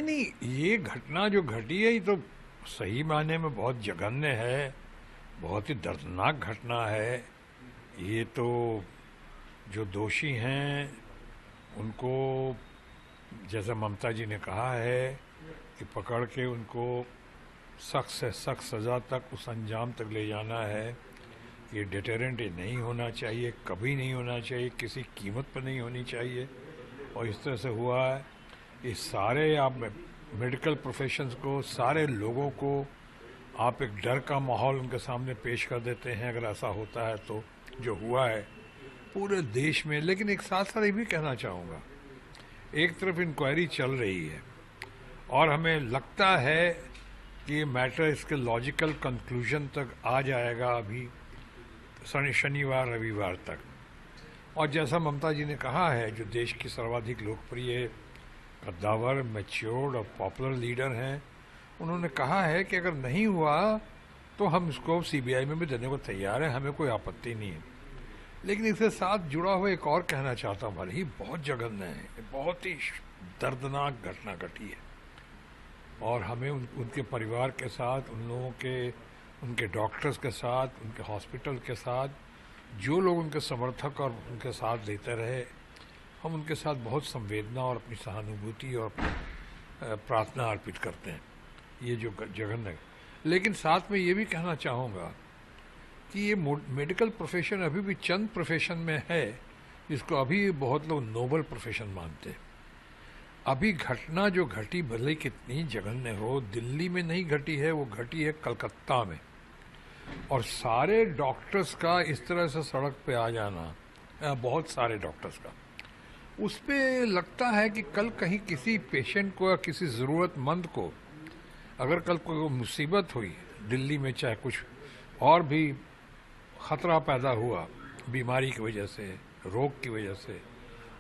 नहीं, ये घटना जो घटी है ये तो सही मायने में बहुत जघन्य है, बहुत ही दर्दनाक घटना है। ये तो जो दोषी हैं उनको, जैसा ममता जी ने कहा है, कि पकड़ के उनको सख्त से सख्त सज़ा तक, उस अंजाम तक ले जाना है। ये डिटेरेंट नहीं होना चाहिए, कभी नहीं होना चाहिए, किसी कीमत पर नहीं होनी चाहिए। और इस तरह से हुआ है। इस सारे आप मेडिकल प्रोफेशंस को, सारे लोगों को आप एक डर का माहौल उनके सामने पेश कर देते हैं अगर ऐसा होता है तो, जो हुआ है पूरे देश में। लेकिन एक साथ साथ ये भी कहना चाहूँगा, एक तरफ इंक्वायरी चल रही है और हमें लगता है कि ये मैटर इसके लॉजिकल कंक्लूजन तक आ जाएगा अभी शनिवार रविवार तक। और जैसा ममता जी ने कहा है, जो देश की सर्वाधिक लोकप्रिय, कद्दावर, मैच्योर्ड और पॉपुलर लीडर हैं, उन्होंने कहा है कि अगर नहीं हुआ तो हम इसको सीबीआई में भी देने को तैयार हैं, हमें कोई आपत्ति नहीं है। लेकिन इसके साथ जुड़ा हुआ एक और कहना चाहता हूँ, भले ही बहुत जघन्य है, बहुत ही दर्दनाक घटना घटी है और हमें उनके परिवार के साथ, उन लोगों के, उनके डॉक्टर्स के साथ, उनके हॉस्पिटल के साथ, जो लोग उनके समर्थक और उनके साथ देते रहे, हम उनके साथ बहुत संवेदना और अपनी सहानुभूति और प्रार्थना अर्पित करते हैं। ये जो जघन्य, लेकिन साथ में ये भी कहना चाहूँगा कि ये मेडिकल प्रोफेशन अभी भी चंद प्रोफेशन में है जिसको अभी बहुत लोग नोबल प्रोफेशन मानते हैं। अभी घटना जो घटी, भले कितनी जघन्य हो, दिल्ली में नहीं घटी है, वो घटी है कलकत्ता में। और सारे डॉक्टर्स का इस तरह से सड़क पे आ जाना, बहुत सारे डॉक्टर्स का, उस पे लगता है कि कल कहीं किसी पेशेंट को या किसी ज़रूरतमंद को अगर कल कोई मुसीबत हुई दिल्ली में, चाहे कुछ और भी ख़तरा पैदा हुआ बीमारी की वजह से, रोग की वजह से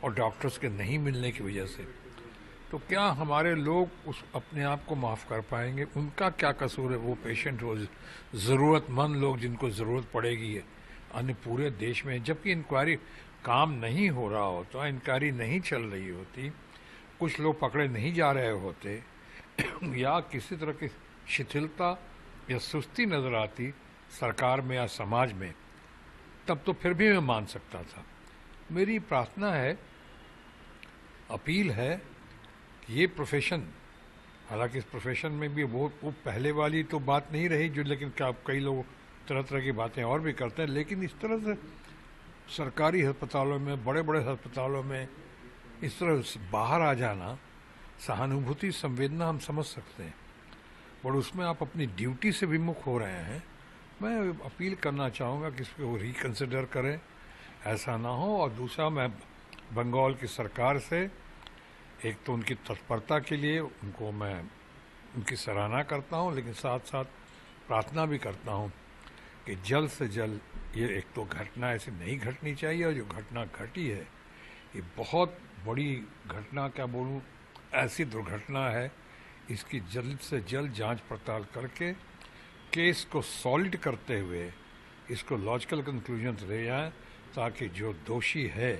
और डॉक्टर्स के नहीं मिलने की वजह से, तो क्या हमारे लोग उस अपने आप को माफ़ कर पाएंगे? उनका क्या कसूर है? वो पेशेंट, वो ज़रूरतमंद लोग जिनको ज़रूरत पड़ेगी अन्य पूरे देश में, जबकि इंक्वायरी काम नहीं हो रहा होता, इंक्वायरी नहीं चल रही होती, कुछ लोग पकड़े नहीं जा रहे होते या किसी तरह की शिथिलता या सुस्ती नज़र आती सरकार में या समाज में, तब तो फिर भी मैं मान सकता था। मेरी प्रार्थना है, अपील है कि ये प्रोफेशन, हालांकि इस प्रोफेशन में भी वो पहले वाली तो बात नहीं रही जो, लेकिन क्या कई लोग तरह तरह की बातें और भी करते हैं, लेकिन इस तरह से सरकारी अस्पतालों में, बड़े बड़े अस्पतालों में इस तरह बाहर आ जाना, सहानुभूति, संवेदना हम समझ सकते हैं, पर उसमें आप अपनी ड्यूटी से विमुख हो रहे हैं। मैं अपील करना चाहूँगा कि इसको रिकन्सिडर करें, ऐसा ना हो। और दूसरा, मैं बंगाल की सरकार से एक तो उनकी तत्परता के लिए उनको मैं उनकी सराहना करता हूँ, लेकिन साथ साथ प्रार्थना भी करता हूँ कि जल्द से जल्द ये एक तो घटना ऐसी नहीं घटनी चाहिए, और जो घटना घटी है ये बहुत बड़ी घटना, क्या बोलूँ, ऐसी दुर्घटना है, इसकी जल्द से जल्द जांच पड़ताल करके केस को सॉलिड करते हुए इसको लॉजिकल कंक्लूजन ले जाएं, ताकि जो दोषी है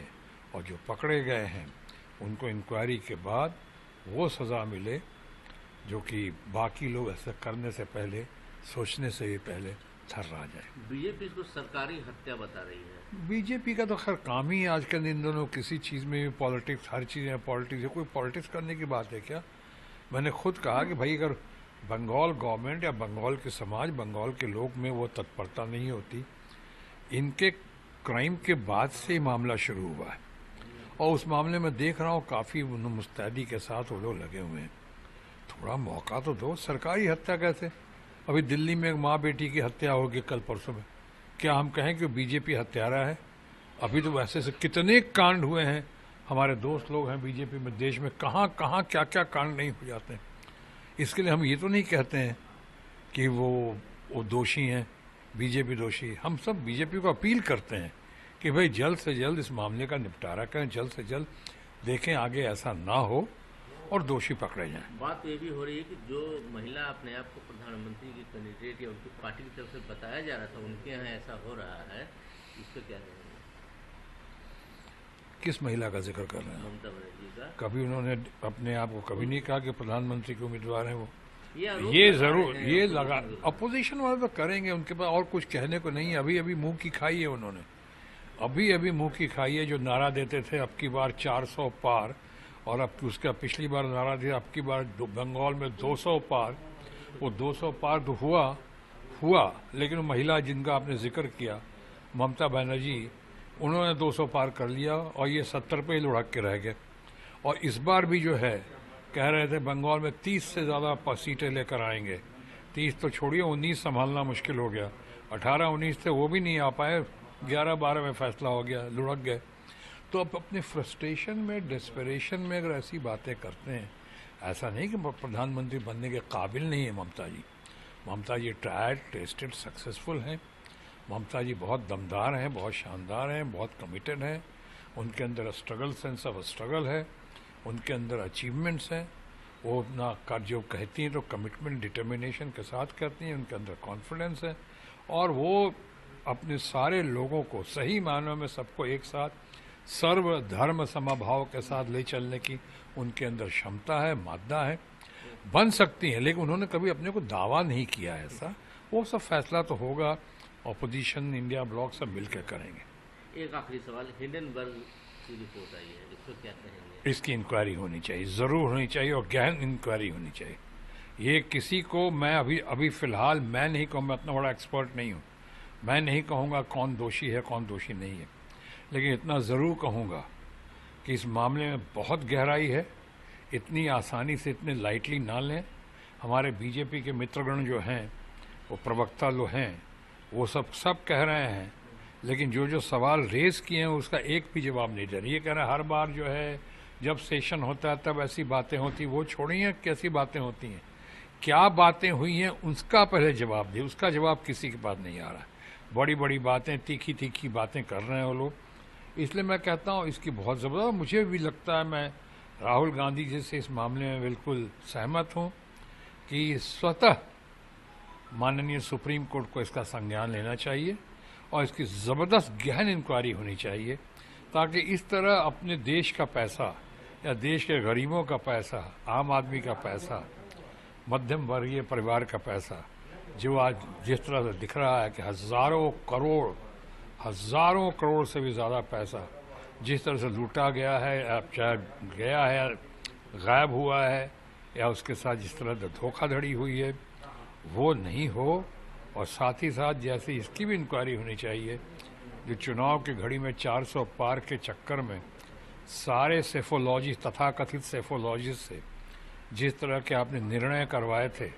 और जो पकड़े गए हैं उनको इंक्वायरी के बाद वो सज़ा मिले जो कि बाकी लोग ऐसा करने से पहले, सोचने से ही पहले थर्रा जाए। बीजेपी इसको सरकारी हत्या बता रही है। बीजेपी का तो खैर काम ही आजकल इन दोनों, किसी चीज़ में भी पॉलिटिक्स, हर चीज़ में पॉलिटिक्स है। कोई पॉलिटिक्स करने की बात है क्या? मैंने खुद कहा कि भाई अगर बंगाल गवर्नमेंट या बंगाल के समाज, बंगाल के लोग में वो तत्परता नहीं होती, इनके क्राइम के बाद से ही मामला शुरू हुआ है और उस मामले में देख रहा हूँ काफ़ी मुस्तैदी के साथ वो लोग लगे हुए हैं। थोड़ा मौका तो दो। सरकारी हत्या कैसे? अभी दिल्ली में एक माँ बेटी की हत्या होगी कल परसों में, क्या हम कहें कि बीजेपी हत्यारा है? अभी तो वैसे से कितने कांड हुए हैं, हमारे दोस्त लोग हैं बीजेपी में, देश में कहाँ कहाँ क्या क्या कांड नहीं हो जाते हैं। इसके लिए हम ये तो नहीं कहते हैं कि वो दोषी हैं, बीजेपी दोषी। हम सब बीजेपी को अपील करते हैं कि भाई जल्द से जल्द इस मामले का निपटारा करें, जल्द से जल्द देखें आगे ऐसा ना हो और दोषी पकड़े जाएं। बात ये भी हो रही है कि जो महिला अपने आप को प्रधानमंत्री की कैंडिडेट या उनकी पार्टी की तरफ से बताया जा रहा था, उनके यहाँ ऐसा हो रहा है, इस पर क्या कहेंगे? किस महिला का जिक्र कर रहे हैं? ममता बनर्जी का। कभी उन्होंने अपने आप को कभी नहीं कहा कि प्रधानमंत्री के उम्मीदवार हैं वो। आरोप ये लगा जरूर रहे हैं ये opposition लगा के ऊपर। अपोजिशन वाले तो करेंगे, उनके पास और कुछ कहने को नहीं है। अभी अभी मुंह की खाई है उन्होंने, अभी अभी मुंह की खाई है। जो नारा देते थे अब की बार 400 पार, और अब उसका पिछली बार नारा दिया अब की बार बंगाल में 200 पार। वो 200 पार तो हुआ, लेकिन वो महिला जिनका आपने जिक्र किया ममता बनर्जी, उन्होंने 200 पार कर लिया और ये 70 पे ही लुढ़क के रह गए। और इस बार भी जो है कह रहे थे बंगाल में 30 से ज़्यादा सीटें लेकर आएंगे। 30 तो छोड़िए, 19 संभालना मुश्किल हो गया। 18-19 थे वो भी नहीं आ पाए, 11-12 में फैसला हो गया, लुढ़क गए। तो अब अपने फ्रस्ट्रेशन में, डेस्परेशन में अगर ऐसी बातें करते हैं, ऐसा नहीं कि प्रधानमंत्री बनने के काबिल नहीं है ममता जी। ममता जी ट्राइड, टेस्टेड, सक्सेसफुल हैं। ममता जी बहुत दमदार हैं, बहुत शानदार हैं, बहुत कमिटेड हैं। उनके अंदर स्ट्रगल, सेंस ऑफ स्ट्रगल है, उनके अंदर अचीवमेंट्स हैं। वो अपना कर जो कहती हैं तो कमिटमेंट, डिटर्मिनेशन के साथ करती हैं। उनके अंदर कॉन्फिडेंस है और वो अपने सारे लोगों को सही मायनों में सबको एक साथ सर्व धर्म समभाव के साथ ले चलने की उनके अंदर क्षमता है, मादा है। बन सकती हैं, लेकिन उन्होंने कभी अपने को दावा नहीं किया ऐसा। वो सब फैसला तो होगा, ऑपोजिशन, इंडिया ब्लॉक सब मिलकर करेंगे। एक आखिरी सवाल, हिंडनबर्ग की रिपोर्ट आई है, इसको क्या कहेंगे? इसकी इंक्वायरी होनी चाहिए, ज़रूर होनी चाहिए, और गहन इंक्वायरी होनी चाहिए। ये किसी को मैं अभी फ़िलहाल मैं नहीं कहूँ, मैं इतना बड़ा एक्सपर्ट नहीं हूँ, मैं नहीं कहूँगा कौन दोषी है कौन दोषी नहीं है, लेकिन इतना ज़रूर कहूँगा कि इस मामले में बहुत गहराई है। इतनी आसानी से, इतने लाइटली ना लें। हमारे बीजेपी के मित्रगण जो हैं, वो प्रवक्ता लोग हैं, वो सब कह रहे हैं, लेकिन जो सवाल रेज किए हैं उसका एक भी जवाब नहीं दे रहे। ये कह रहे हैं हर बार जो है जब सेशन होता है तब ऐसी बातें होती, वो छोड़िए कैसी बातें होती हैं, क्या बातें हुई हैं उसका पहले जवाब दिए। उसका जवाब किसी के पास नहीं आ रहा है। बड़ी बड़ी बातें, तीखी तीखी बातें कर रहे हैं वो लोग। इसलिए मैं कहता हूँ इसकी बहुत ज़बरदस्त, मुझे भी लगता है, मैं राहुल गांधी जी से इस मामले में बिल्कुल सहमत हूँ कि स्वतः माननीय सुप्रीम कोर्ट को इसका संज्ञान लेना चाहिए और इसकी ज़बरदस्त गहन इंक्वायरी होनी चाहिए, ताकि इस तरह अपने देश का पैसा या देश के गरीबों का पैसा, आम आदमी का पैसा, मध्यम वर्गीय परिवार का पैसा, जो आज जिस तरह से दिख रहा है कि हज़ारों करोड़ से भी ज़्यादा पैसा जिस तरह से लूटा गया है, चाहे गया है, गायब हुआ है, या उसके साथ जिस तरह से धोखाधड़ी हुई है, वो नहीं हो। और साथ ही साथ जैसे इसकी भी इंक्वायरी होनी चाहिए, जो चुनाव की घड़ी में 400 पार के चक्कर में सारे सेफोलॉजिस्ट, तथाकथित सेफोलॉजिस्ट से जिस तरह के आपने निर्णय करवाए थे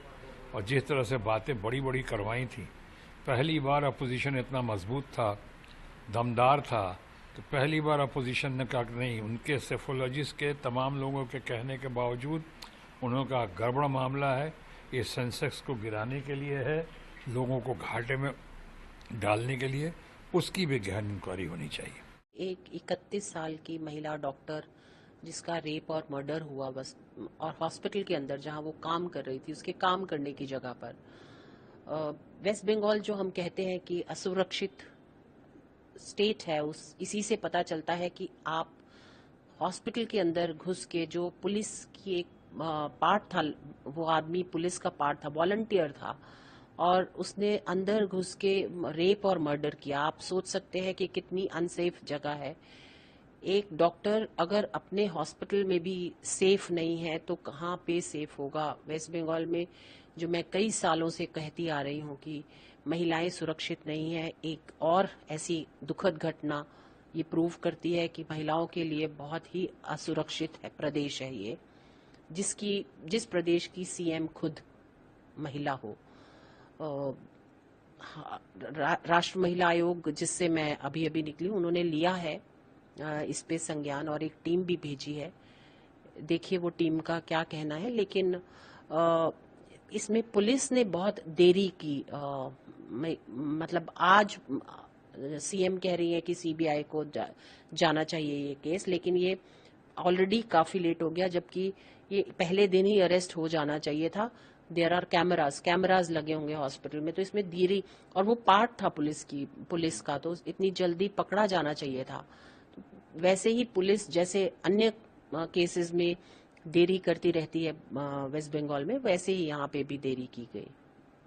और जिस तरह से बातें बड़ी बड़ी करवाई थी, पहली बार अपोजिशन इतना मजबूत था, दमदार था, तो पहली बार अपोजिशन ने कहा नहीं, उनके सेफोलॉजिस्ट के तमाम लोगों के कहने के बावजूद उन्होंने कहा गड़बड़ मामला है, ये सेंसेक्स को गिराने के लिए है, लोगों को घाटे में डालने के लिए। उसकी भी गहन इंक्वायरी होनी चाहिए। एक 31 साल की महिला डॉक्टर जिसका रेप और मर्डर हुआ, बस, और हॉस्पिटल के अंदर जहां वो काम कर रही थी, उसके काम करने की जगह पर, वेस्ट बंगाल जो हम कहते हैं कि असुरक्षित स्टेट है, इसी से पता चलता है कि आप हॉस्पिटल के अंदर घुस के, जो पुलिस की एक पार्ट था, वो आदमी पुलिस का पार्ट था, वॉलंटियर था, और उसने अंदर घुस के रेप और मर्डर किया। आप सोच सकते हैं कि कितनी अनसेफ जगह है। एक डॉक्टर अगर अपने हॉस्पिटल में भी सेफ नहीं है तो कहाँ पे सेफ होगा। वेस्ट बंगाल में, जो मैं कई सालों से कहती आ रही हूँ कि महिलाएं सुरक्षित नहीं है, एक और ऐसी दुखद घटना ये प्रूव करती है कि महिलाओं के लिए बहुत ही असुरक्षित है प्रदेश है ये, जिस प्रदेश की सीएम खुद महिला हो। राष्ट्र महिला आयोग, जिससे मैं अभी अभी निकली, उन्होंने लिया है इस पे संज्ञान और एक टीम भी भेजी है। देखिए वो टीम का क्या कहना है, लेकिन इसमें पुलिस ने बहुत देरी की। मतलब आज सीएम कह रही है कि सीबीआई को जाना चाहिए ये केस, लेकिन ये ऑलरेडी काफी लेट हो गया, जबकि ये पहले दिन ही अरेस्ट हो जाना चाहिए था। देयर आर कैमराज लगे होंगे हॉस्पिटल में, तो इसमें देरी, और वो पार्ट था पुलिस का, तो इतनी जल्दी पकड़ा जाना चाहिए था। वैसे ही पुलिस जैसे अन्य केसेस में देरी करती रहती है वेस्ट बंगाल में, वैसे ही यहाँ पे भी देरी की गई।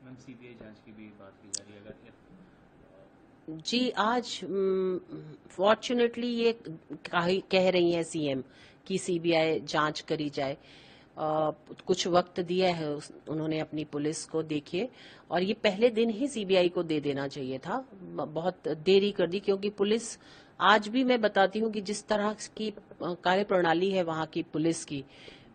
मैम सीबीआई जांच की भी बात की जा रही है, अगर जी आज फॉर्चुनेटली ये कह रही है सीएम कि सीबीआई जांच करी जाए। कुछ वक्त दिया है उन्होंने अपनी पुलिस को, देखिए, और ये पहले दिन ही सीबीआई को दे देना चाहिए था, बहुत देरी कर दी, क्योंकि पुलिस आज भी मैं बताती हूँ कि जिस तरह की कार्य प्रणाली है वहाँ की पुलिस की,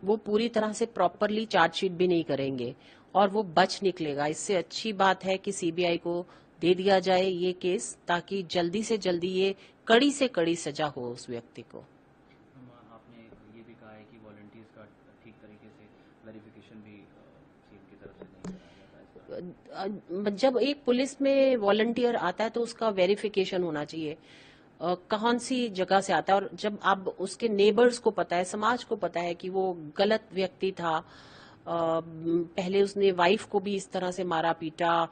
वो पूरी तरह से प्रॉपरली चार्जशीट भी नहीं करेंगे और वो बच निकलेगा। इससे अच्छी बात है कि सीबीआई को दे दिया जाए ये केस, ताकि जल्दी से जल्दी ये कड़ी से कड़ी सजा हो उस व्यक्ति को। आपने ये भी कहा है कि वॉलंटियर्स का ठीक तरीके से वेरिफिकेशन भी सीएम की तरफ से नहीं कराया जाता है। जब एक पुलिस में वॉलंटियर आता है तो उसका वेरिफिकेशन होना चाहिए, कौन सी जगह से आता है, और जब अब उसके नेबर्स को पता है, समाज को पता है कि वो गलत व्यक्ति था, पहले उसने वाइफ को भी इस तरह से मारा पीटा,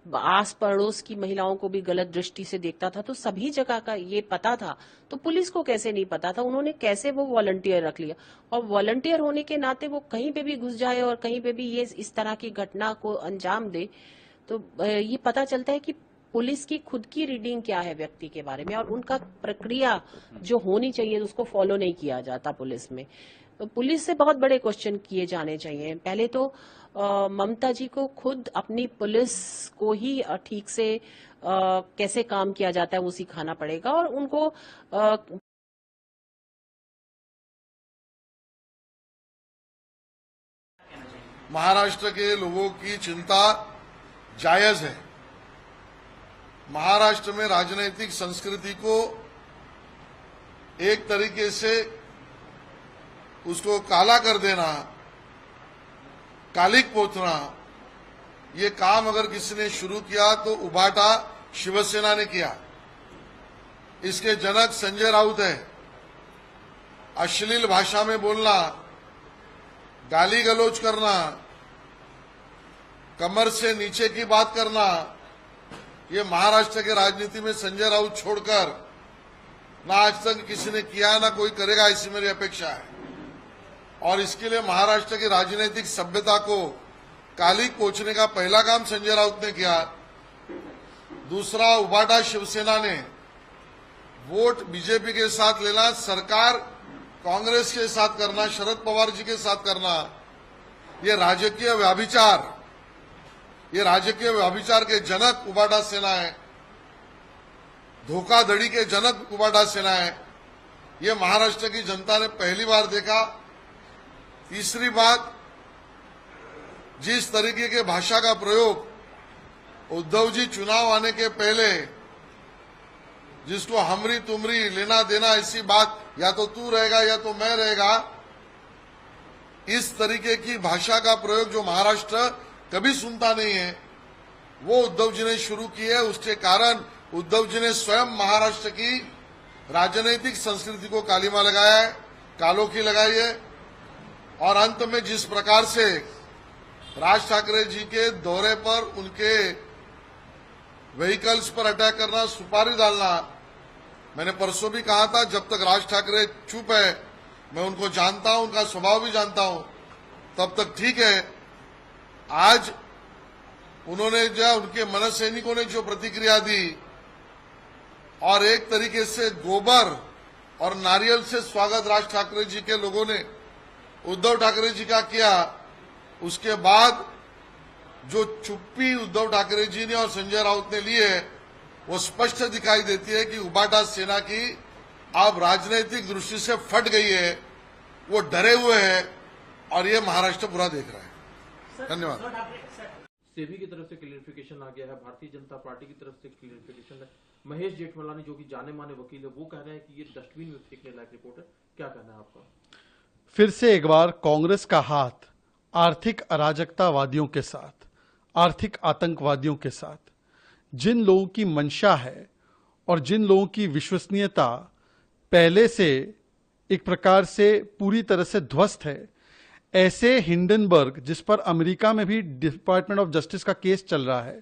आस पड़ोस की महिलाओं को भी गलत दृष्टि से देखता था, तो सभी जगह का ये पता था, तो पुलिस को कैसे नहीं पता था? उन्होंने कैसे वो वॉलंटियर रख लिया, और वॉलंटियर होने के नाते वो कहीं पे भी घुस जाए और कहीं पे भी ये इस तरह की घटना को अंजाम दे, तो ये पता चलता है कि पुलिस की खुद की रीडिंग क्या है व्यक्ति के बारे में, और उनका प्रक्रिया जो होनी चाहिए उसको फॉलो नहीं किया जाता पुलिस में। तो पुलिस से बहुत बड़े क्वेश्चन किए जाने चाहिए। पहले तो ममता जी को खुद अपनी पुलिस को ही ठीक से कैसे काम किया जाता है वो सिखाना पड़ेगा, और उनको महाराष्ट्र के लोगों की चिंता जायज है। महाराष्ट्र में राजनीतिक संस्कृति को एक तरीके से उसको काला कर देना, कालिक पोतना, ये काम अगर किसी ने शुरू किया तो उभाटा शिवसेना ने किया। इसके जनक संजय राउत है। अश्लील भाषा में बोलना, गाली गलौज करना, कमर से नीचे की बात करना, ये महाराष्ट्र के राजनीति में संजय राउत छोड़कर ना आज तक किसी ने किया ना कोई करेगा, ऐसी मेरी अपेक्षा है। और इसके लिए महाराष्ट्र की राजनीतिक सभ्यता को कालिक पोंछने का पहला काम संजय राउत ने किया। दूसरा, उभाटा शिवसेना ने वोट बीजेपी के साथ लेना, सरकार कांग्रेस के साथ करना, शरद पवार जी के साथ करना, ये राजकीय व्याभिचार, ये राजकीय व्याभिचार के जनक उभाटा सेना है, धोखाधड़ी के जनक उभाटा सेना है। ये महाराष्ट्र की जनता ने पहली बार देखा। तीसरी बात, जिस तरीके के भाषा का प्रयोग उद्धव जी चुनाव आने के पहले, जिसको हमरी तुमरी लेना देना ऐसी बात, या तो तू रहेगा या तो मैं रहेगा, इस तरीके की भाषा का प्रयोग जो महाराष्ट्र कभी सुनता नहीं है, वो उद्धव जी ने शुरू की है। उसके कारण उद्धव जी ने स्वयं महाराष्ट्र की राजनीतिक संस्कृति को कालीमा लगाया है, कालोखी लगाई है। और अंत में जिस प्रकार से राज ठाकरे जी के दौरे पर उनके व्हीकल्स पर अटैक करना, सुपारी डालना, मैंने परसों भी कहा था, जब तक राज ठाकरे चुप है, मैं उनको जानता हूं, उनका स्वभाव भी जानता हूं, तब तक ठीक है। आज उन्होंने जो उनके मन सैनिकों ने जो प्रतिक्रिया दी और एक तरीके से गोबर और नारियल से स्वागत राज ठाकरे जी के लोगों ने उद्धव ठाकरे जी का किया, उसके बाद जो चुप्पी उद्धव ठाकरे जी ने और संजय राउत ने ली है, वो स्पष्ट दिखाई देती है कि उभाटा सेना की अब राजनीतिक दृष्टि से फट गई है, वो डरे हुए हैं और ये महाराष्ट्र पूरा देख रहा है। धन्यवाद। सेबी की तरफ से क्लियरिफिकेशन आ गया है, भारतीय जनता पार्टी की तरफ से क्लियरिफिकेशन है। महेश जेठमलानी जो कि जाने माने वकील है, वो कह रहे हैं कि ये डस्टबिन में फेंकने लायक रिपोर्ट है। क्या कहना है आपका? फिर से एक बार कांग्रेस का हाथ आर्थिक अराजकतावादियों के साथ, आर्थिक आतंकवादियों के साथ, जिन लोगों की मंशा है और जिन लोगों की विश्वसनीयता पहले से एक प्रकार से पूरी तरह से ध्वस्त है, ऐसे हिंडनबर्ग, जिस पर अमेरिका में भी डिपार्टमेंट ऑफ जस्टिस का केस चल रहा है,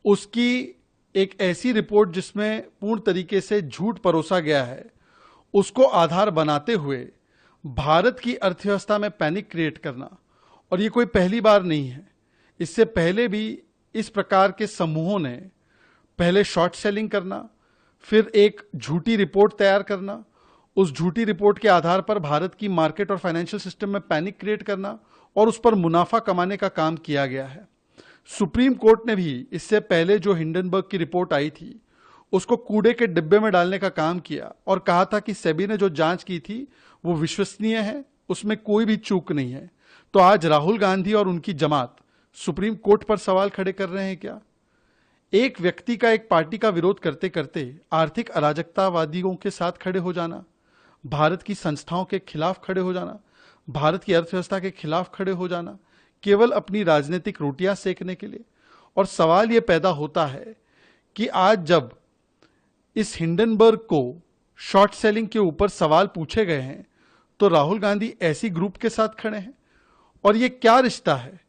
उसकी एक ऐसी रिपोर्ट जिसमें पूर्ण तरीके से झूठ परोसा गया है, उसको आधार बनाते हुए भारत की अर्थव्यवस्था में पैनिक क्रिएट करना, और ये कोई पहली बार नहीं है। इससे पहले भी इस प्रकार के समूहों ने पहले शॉर्ट सेलिंग करना, फिर एक झूठी रिपोर्ट तैयार करना, उस झूठी रिपोर्ट के आधार पर भारत की मार्केट और फाइनेंशियल सिस्टम में पैनिक क्रिएट करना और उस पर मुनाफा कमाने का काम किया गया है। सुप्रीम कोर्ट ने भी इससे पहले जो हिंडनबर्ग की रिपोर्ट आई थी उसको कूड़े के डिब्बे में डालने का काम किया और कहा था कि सेबी ने जो जांच की थी वो विश्वसनीय है, उसमें कोई भी चूक नहीं है। तो आज राहुल गांधी और उनकी जमात सुप्रीम कोर्ट पर सवाल खड़े कर रहे हैं क्या? एक व्यक्ति का एक पार्टी का विरोध करते करते आर्थिक अराजकतावादियों के साथ खड़े हो जाना, भारत की संस्थाओं के खिलाफ खड़े हो जाना, भारत की अर्थव्यवस्था के खिलाफ खड़े हो जाना, केवल अपनी राजनीतिक रोटियां सेकने के लिए। और सवाल यह पैदा होता है कि आज जब इस हिंडनबर्ग को शॉर्ट सेलिंग के ऊपर सवाल पूछे गए हैं तो राहुल गांधी ऐसी ग्रुप के साथ खड़े हैं। और यह क्या रिश्ता है?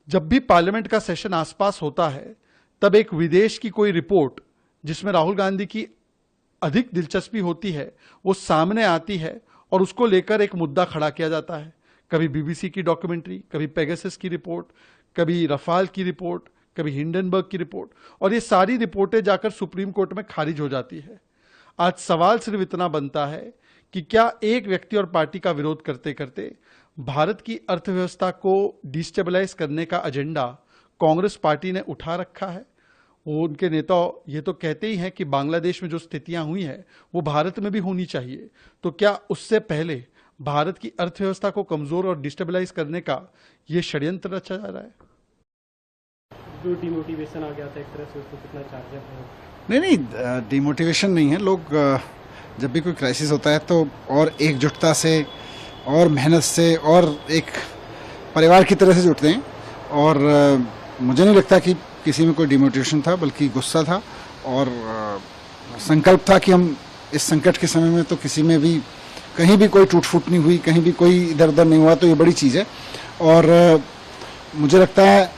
जब भी पार्लियामेंट का सेशन आसपास होता है तब एक विदेश की कोई रिपोर्ट जिसमें राहुल गांधी की अधिक दिलचस्पी होती है वो सामने आती है और उसको लेकर एक मुद्दा खड़ा किया जाता है। कभी बीबीसी की डॉक्यूमेंट्री, कभी पेगासस की रिपोर्ट, कभी रफाल की रिपोर्ट, कभी हिंडनबर्ग की रिपोर्ट, और ये सारी रिपोर्टें जाकर सुप्रीम कोर्ट में खारिज हो जाती है। आज सवाल सिर्फ इतना बनता है कि क्या एक व्यक्ति और पार्टी का विरोध करते करते भारत की अर्थव्यवस्था को डिस्टेबलाइज करने का एजेंडा कांग्रेस पार्टी ने उठा रखा है? वो उनके नेता ये तो कहते ही हैं कि बांग्लादेश में जो स्थितियां हुई हैं वो भारत में भी होनी चाहिए। तो क्या उससे पहले भारत की अर्थव्यवस्था को कमजोर और डिस्टेबलाइज करने का ये षड्यंत्र रचा जा रहा है? जो डिमोटिवेशन आ गया था एक तरह से, उसको कितना चार्जर है? नहीं, डिमोटिवेशन नहीं है। लोग जब भी कोई क्राइसिस होता है तो और एकजुटता से और मेहनत से और एक परिवार की तरह से जुटते हैं, और मुझे नहीं लगता कि किसी में कोई डिमोटिवेशन था, बल्कि गुस्सा था और संकल्प था कि हम इस संकट के समय में तो किसी में भी कहीं भी कोई टूट फूट नहीं हुई, कहीं भी कोई इधर उधर नहीं हुआ, तो ये बड़ी चीज़ है। और मुझे लगता है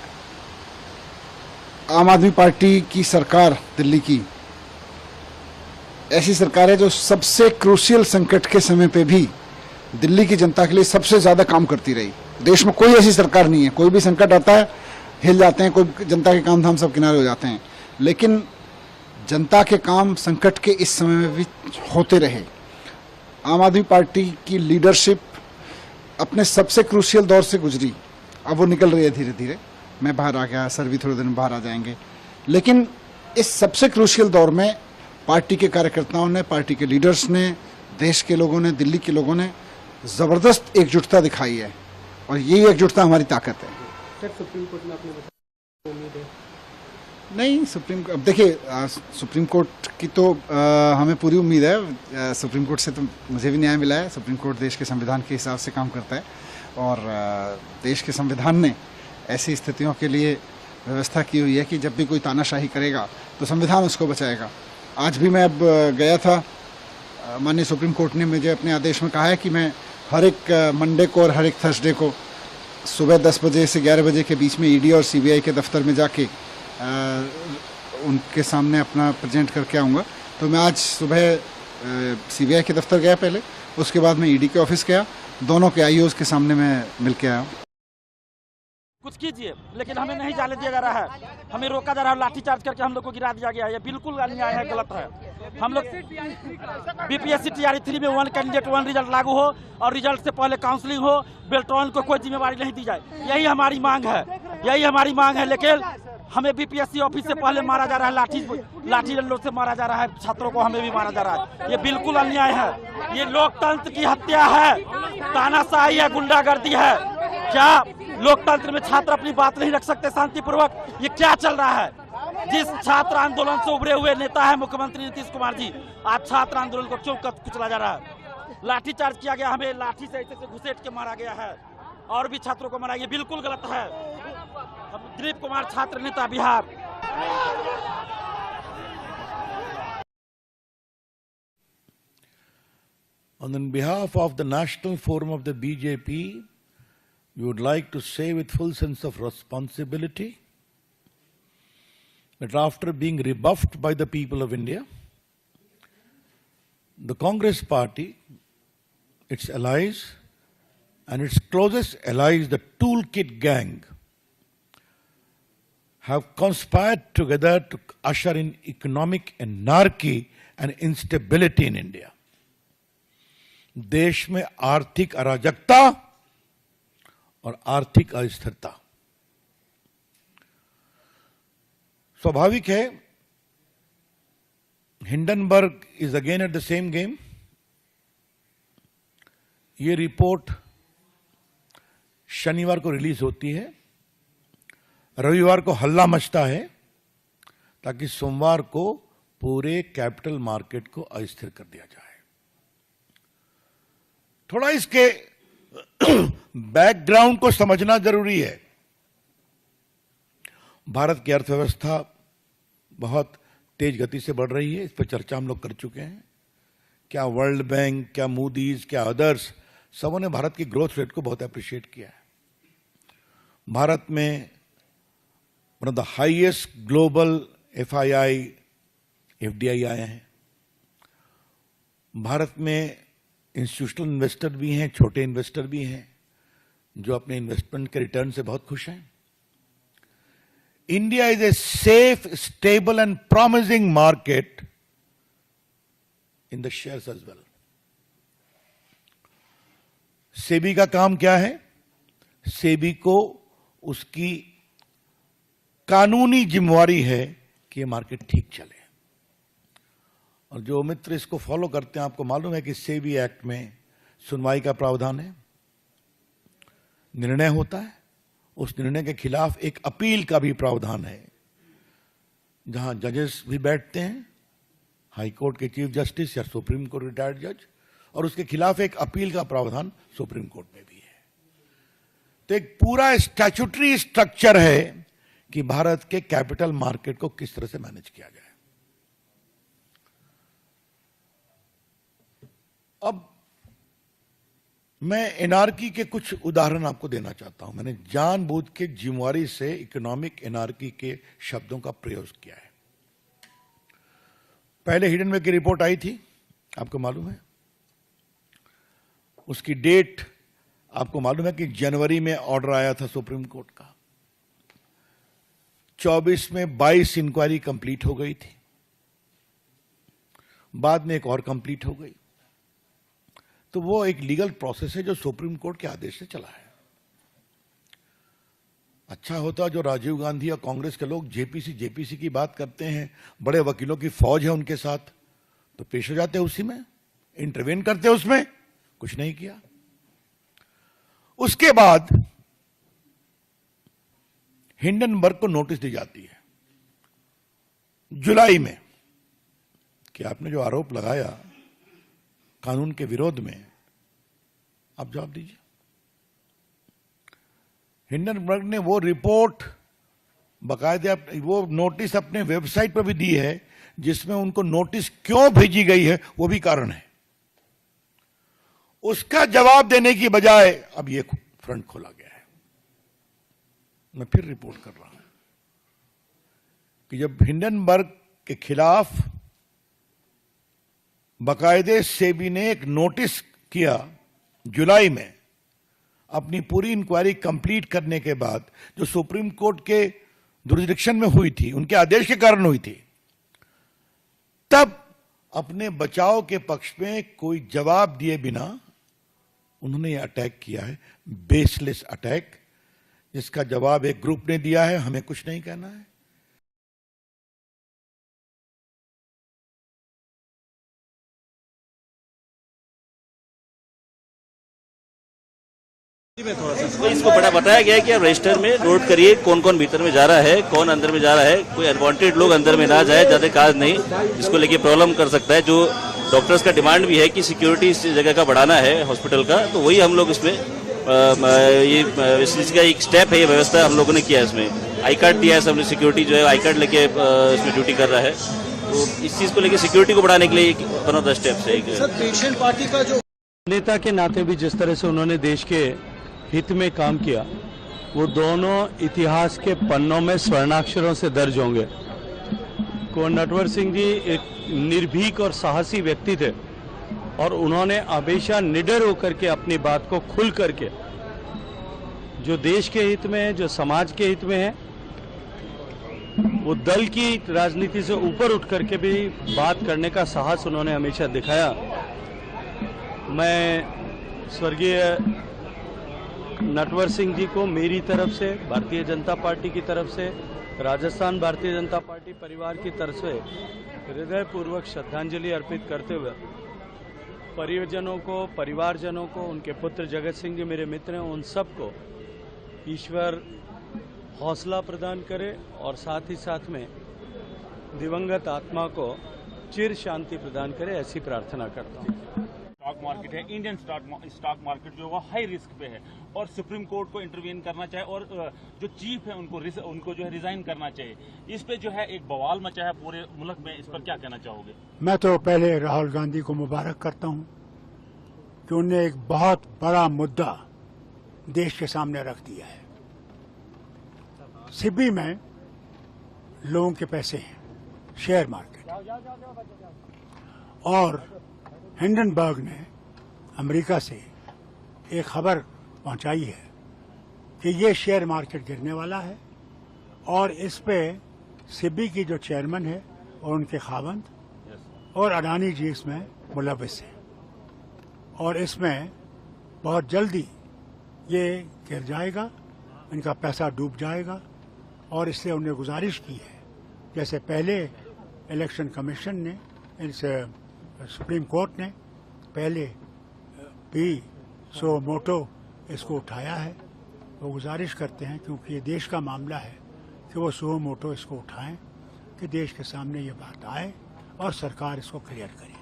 आम आदमी पार्टी की सरकार दिल्ली की ऐसी सरकार है जो सबसे क्रूशियल संकट के समय पे भी दिल्ली की जनता के लिए सबसे ज़्यादा काम करती रही। देश में कोई ऐसी सरकार नहीं है, कोई भी संकट आता है हिल जाते हैं, कोई जनता के काम धाम सब किनारे हो जाते हैं, लेकिन जनता के काम संकट के इस समय में भी होते रहे। आम आदमी पार्टी की लीडरशिप अपने सबसे क्रूशियल दौर से गुजरी, अब वो निकल रही है धीरे धीरे। मैं बाहर आ गया, सर भी थोड़े दिन बाहर आ जाएंगे, लेकिन इस सबसे क्रूशियल दौर में पार्टी के कार्यकर्ताओं ने, पार्टी के लीडर्स ने, देश के लोगों ने, दिल्ली के लोगों ने ज़बरदस्त एकजुटता दिखाई है, और यही एकजुटता हमारी ताकत है। सर, सुप्रीम कोर्ट में आपने बताया उम्मीद है? नहीं, अब देखिए, सुप्रीम कोर्ट की तो हमें पूरी उम्मीद है। सुप्रीम कोर्ट से तो मुझे भी न्याय मिला है। सुप्रीम कोर्ट देश के संविधान के हिसाब से काम करता है, और देश के संविधान ने ऐसी स्थितियों के लिए व्यवस्था की हुई है कि जब भी कोई तानाशाही करेगा तो संविधान उसको बचाएगा। आज भी मैं अब गया था, माननीय सुप्रीम कोर्ट ने मुझे अपने आदेश में कहा है कि मैं हर एक मंडे को और हर एक थर्सडे को सुबह 10 बजे से 11 बजे के बीच में ईडी और सीबीआई के दफ्तर में जाके उनके सामने अपना प्रेजेंट करके आऊँगा। तो मैं आज सुबह सीबीआई के दफ्तर गया पहले, उसके बाद मैं ईडी के ऑफिस गया, दोनों के आईओज़ के सामने मैं मिल के आया। कुछ कीजिए, लेकिन हमें नहीं जाने दिया जा रहा है, हमें रोका जा रहा है, लाठीचार्ज करके हम लोग को गिरा दिया गया है। ये बिल्कुल अन्याय है, गलत है। हम लोग बीपीएससी टीआरई 3 में 1 कैंडिडेट 1 रिजल्ट लागू हो और रिजल्ट से पहले काउंसलिंग हो, बेल्ट्रॉन को कोई जिम्मेवारी नहीं दी जाए, यही हमारी मांग है, यही हमारी मांग है। लेकिन हमें बीपीएससी ऑफिस से पहले मारा जा रहा है, लाठी डंडों से मारा जा रहा है, छात्रों को हमें भी मारा जा रहा है। ये बिल्कुल अन्याय है, ये लोकतंत्र की हत्या है, तानाशाही है, गुंडागर्दी है। क्या लोकतंत्र में छात्र अपनी बात नहीं रख सकते शांतिपूर्वक? ये क्या चल रहा है? जिस छात्र आंदोलन से उभरे हुए नेता है मुख्यमंत्री नीतीश कुमार जी, आज छात्र आंदोलन को चुप कर कुचला जा रहा है। लाठीचार्ज किया गया, हमें लाठी से ऐसे घुसेट के मारा गया है, और भी छात्रों को मारा। ये बिल्कुल गलत है। दिलीप कुमार छात्र नेता Bihar. On behalf of the National Forum of the BJP, we would like to say with full sense of responsibility that after being rebuffed by the people of India, the Congress party, its allies, and its closest allies, the Toolkit Gang, have conspired together to usher in economic anarchy and instability in India. देश में आर्थिक अराजकता और आर्थिक अस्थिरता। स्वाभाविक है, Hindenburg is again at the same game. ये रिपोर्ट शनिवार को रिलीज होती है, रविवार को हल्ला मचता है ताकि सोमवार को पूरे कैपिटल मार्केट को अस्थिर कर दिया जाए। थोड़ा इसके बैकग्राउंड को समझना जरूरी है। भारत की अर्थव्यवस्था बहुत तेज गति से बढ़ रही है, इस पर चर्चा हम लोग कर चुके हैं। क्या वर्ल्ड बैंक, क्या मूडीज, क्या अदर्स, सबों ने भारत की ग्रोथ रेट को बहुत अप्रिशिएट किया है। भारत में one of the highest global FII, FDI आए हैं। भारत में इंस्टीट्यूशनल इन्वेस्टर भी हैं, छोटे इन्वेस्टर भी हैं, जो अपने इन्वेस्टमेंट के रिटर्न से बहुत खुश हैं। India is a safe, stable and promising market in the shares as well. SEBI का काम क्या है? सेबी को उसकी कानूनी जिम्मेवारी है कि ये मार्केट ठीक चले। और जो मित्र इसको फॉलो करते हैं, आपको मालूम है कि सेबी एक्ट में सुनवाई का प्रावधान है, निर्णय होता है, उस निर्णय के खिलाफ एक अपील का भी प्रावधान है, जहां जजेस भी बैठते हैं, हाई कोर्ट के चीफ जस्टिस या सुप्रीम कोर्ट रिटायर्ड जज, और उसके खिलाफ एक अपील का प्रावधान सुप्रीम कोर्ट में भी है। तो एक पूरा स्टैट्यूटरी स्ट्रक्चर है कि भारत के कैपिटल मार्केट को किस तरह से मैनेज किया जाए। अब मैं एनआरकी के कुछ उदाहरण आपको देना चाहता हूं। मैंने जानबूझ के जिम्मेवारी से इकोनॉमिक एनआरकी के शब्दों का प्रयोग किया है। पहले हिडनबर्ग की रिपोर्ट आई थी, आपको मालूम है। उसकी डेट आपको मालूम है कि जनवरी में ऑर्डर आया था सुप्रीम कोर्ट का। 24 में 22 इंक्वायरी कंप्लीट हो गई थी, बाद में एक और कंप्लीट हो गई। तो वो एक लीगल प्रोसेस है जो सुप्रीम कोर्ट के आदेश से चला है। अच्छा होता जो राजीव गांधी और कांग्रेस के लोग जेपीसी की बात करते हैं, बड़े वकीलों की फौज है उनके साथ, तो पेश हो जाते उसी में, इंटरवेन करते उसमें, कुछ नहीं किया। उसके बाद हिंडनबर्ग को नोटिस दी जाती है जुलाई में कि आपने जो आरोप लगाया कानून के विरोध में, आप जवाब दीजिए। हिंडनबर्ग ने वो रिपोर्ट बाकायदे वो नोटिस अपने वेबसाइट पर भी दी है, जिसमें उनको नोटिस क्यों भेजी गई है वो भी कारण है। उसका जवाब देने की बजाय अब ये फ्रंट खोला गया है। मैं फिर रिपोर्ट कर रहा हूं कि जब हिंडनबर्ग के खिलाफ बाकायदे सेबी ने एक नोटिस किया जुलाई में, अपनी पूरी इंक्वायरी कंप्लीट करने के बाद, जो सुप्रीम कोर्ट के जुरिसडिक्शन में हुई थी, उनके आदेश के कारण हुई थी, तब अपने बचाव के पक्ष में कोई जवाब दिए बिना उन्होंने ये अटैक किया है, बेसलेस अटैक, जिसका जवाब एक ग्रुप ने दिया है, हमें कुछ नहीं कहना है। तो इसको बड़ा बताया गया है कि आप रजिस्टर में नोट करिए कौन कौन भीतर में जा रहा है, कौन अंदर में जा रहा है, कोई अनवांटेड लोग अंदर में ना जाए, ज्यादा काज नहीं, जिसको लेके प्रॉब्लम कर सकता है। जो डॉक्टर्स का डिमांड भी है कि सिक्योरिटी इस जगह का बढ़ाना है हॉस्पिटल का, तो वही हम लोग इसमें इस चीज का एक स्टेप है, ये व्यवस्था हम लोगों ने किया है। इसमें आई कार्ड दिया है सबने, सिक्योरिटी जो है आई कार्ड लेके इसमें ड्यूटी कर रहा है। तो इस चीज को लेके सिक्योरिटी को बढ़ाने के लिए वन ऑफ द स्टेप्स है। पेशेंट पार्टी का जो नेता के नाते भी जिस तरह से उन्होंने देश के हित में काम किया, वो दोनों इतिहास के पन्नों में स्वर्णाक्षरों से दर्ज होंगे। को नटवर सिंह जी एक निर्भीक और साहसी व्यक्ति थे, और उन्होंने हमेशा निडर होकर के अपनी बात को खुल करके जो देश के हित में है, जो समाज के हित में है, वो दल की राजनीति से ऊपर उठ करके भी बात करने का साहस उन्होंने हमेशा दिखाया। मैं स्वर्गीय नटवर सिंह जी को मेरी तरफ से, भारतीय जनता पार्टी की तरफ से, राजस्थान भारतीय जनता पार्टी परिवार की तरफ से हृदयपूर्वक श्रद्धांजलि अर्पित करते हुए परिजनों को, परिवारजनों को, उनके पुत्र जगत सिंह जी मेरे मित्र हैं, उन सबको ईश्वर हौसला प्रदान करे और साथ ही साथ में दिवंगत आत्मा को चिर शांति प्रदान करे, ऐसी प्रार्थना करता हूँ। स्टॉक मार्केट है, इंडियन स्टॉक मार्केट जो है हाई रिस्क पे है और सुप्रीम कोर्ट को इंटरवीन करना चाहिए और जो चीफ है उनको जो है रिजाइन करना चाहिए। इस पे जो है एक बवाल मचा है पूरे मुल्क में, इस पर क्या कहना चाहोगे? मैं तो पहले राहुल गांधी को मुबारक करता हूं कि उन्होंने एक बहुत बड़ा मुद्दा देश के सामने रख दिया है। सिबी में लोगों के पैसे हैं, शेयर मार्केट, और हिंडनबर्ग ने अमेरिका से एक खबर पहुंचाई है कि ये शेयर मार्केट गिरने वाला है और इस पे सिबी की जो चेयरमैन है और उनके खावंद और अडानी जी इसमें मुलविस हैं और इसमें बहुत जल्दी ये गिर जाएगा, इनका पैसा डूब जाएगा। और इसलिए उन्हें गुजारिश की है, जैसे पहले इलेक्शन कमीशन ने, इनसे सुप्रीम कोर्ट ने पहले भी सो मोटो इसको उठाया है, वो गुजारिश करते हैं क्योंकि ये देश का मामला है कि वो सो मोटो इसको उठाएं कि देश के सामने ये बात आए और सरकार इसको क्लियर करे।